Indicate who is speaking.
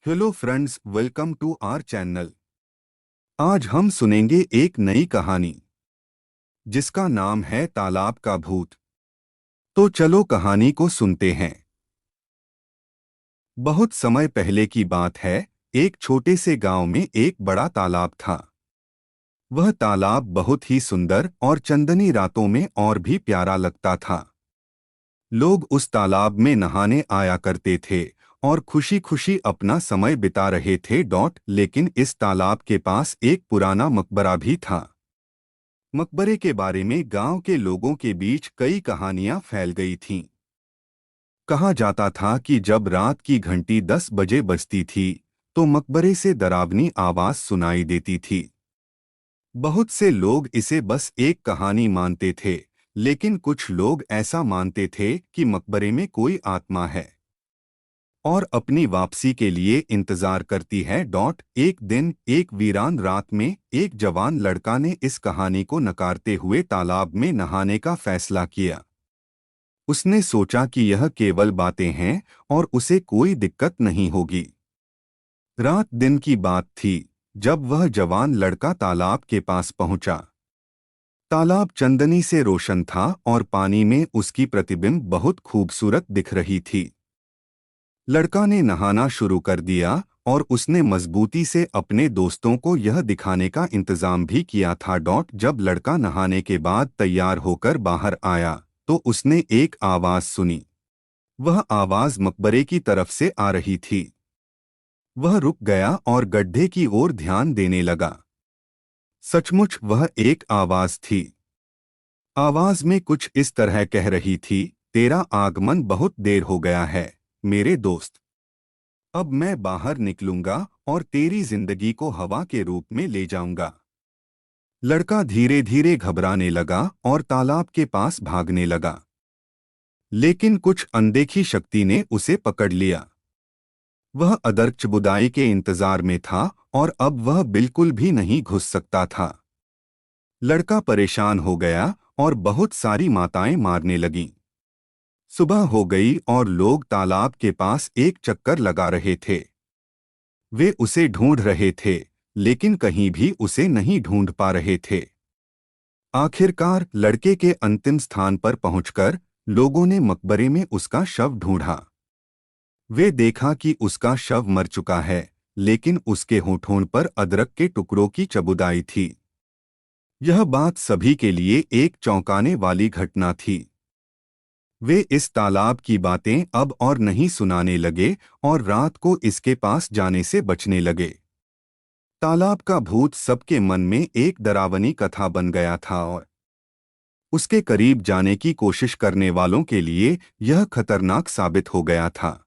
Speaker 1: Hello friends, welcome to our channel. आज हम सुनेंगे एक नई कहानी जिसका नाम है तालाब का भूत। तो चलो कहानी को सुनते हैं। बहुत समय पहले की बात है। एक छोटे से गांव में एक बड़ा तालाब था। वह तालाब बहुत ही सुंदर और चंदनी रातों में और भी प्यारा लगता था। लोग उस तालाब में नहाने आया करते थे और खुशी खुशी अपना समय बिता रहे थे। लेकिन इस तालाब के पास एक पुराना मकबरा भी था। मकबरे के बारे में गांव के लोगों के बीच कई कहानियां फैल गई थीं। कहा जाता था कि जब रात की घंटी 10 बजे बजती थी तो मकबरे से डरावनी आवाज सुनाई देती थी। बहुत से लोग इसे बस एक कहानी मानते थे, लेकिन कुछ लोग ऐसा मानते थे कि मकबरे में कोई आत्मा है और अपनी वापसी के लिए इंतजार करती है। एक दिन एक वीरान रात में एक जवान लड़का ने इस कहानी को नकारते हुए तालाब में नहाने का फैसला किया। उसने सोचा कि यह केवल बातें हैं और उसे कोई दिक्कत नहीं होगी। रात दिन की बात थी जब वह जवान लड़का तालाब के पास पहुंचा। तालाब चंदनी से रोशन था और पानी में उसकी प्रतिबिंब बहुत खूबसूरत दिख रही थी। लड़का ने नहाना शुरू कर दिया और उसने मजबूती से अपने दोस्तों को यह दिखाने का इंतजाम भी किया था। जब लड़का नहाने के बाद तैयार होकर बाहर आया तो उसने एक आवाज सुनी। वह आवाज मकबरे की तरफ से आ रही थी। वह रुक गया और गड्ढे की ओर ध्यान देने लगा। सचमुच वह एक आवाज थी। आवाज में कुछ इस तरह कह रही थी, तेरा आगमन बहुत देर हो गया है मेरे दोस्त। अब मैं बाहर निकलूंगा और तेरी जिंदगी को हवा के रूप में ले जाऊंगा। लड़का धीरे धीरे घबराने लगा और तालाब के पास भागने लगा। लेकिन कुछ अनदेखी शक्ति ने उसे पकड़ लिया। वह अदर्क बुदाई के इंतजार में था और अब वह बिल्कुल भी नहीं घुस सकता था। लड़का परेशान हो गया और बहुत सारी माताएं मारने लगीं। सुबह हो गई और लोग तालाब के पास एक चक्कर लगा रहे थे। वे उसे ढूंढ रहे थे, लेकिन कहीं भी उसे नहीं ढूंढ पा रहे थे। आखिरकार लड़के के अंतिम स्थान पर पहुंचकर लोगों ने मकबरे में उसका शव ढूंढा। वे देखा कि उसका शव मर चुका है, लेकिन उसके होठों पर अदरक के टुकड़ों की चबुदाई थी। यह बात सभी के लिए एक चौंकाने वाली घटना थी। वे इस तालाब की बातें अब और नहीं सुनाने लगे और रात को इसके पास जाने से बचने लगे। तालाब का भूत सबके मन में एक डरावनी कथा बन गया था और उसके करीब जाने की कोशिश करने वालों के लिए यह खतरनाक साबित हो गया था।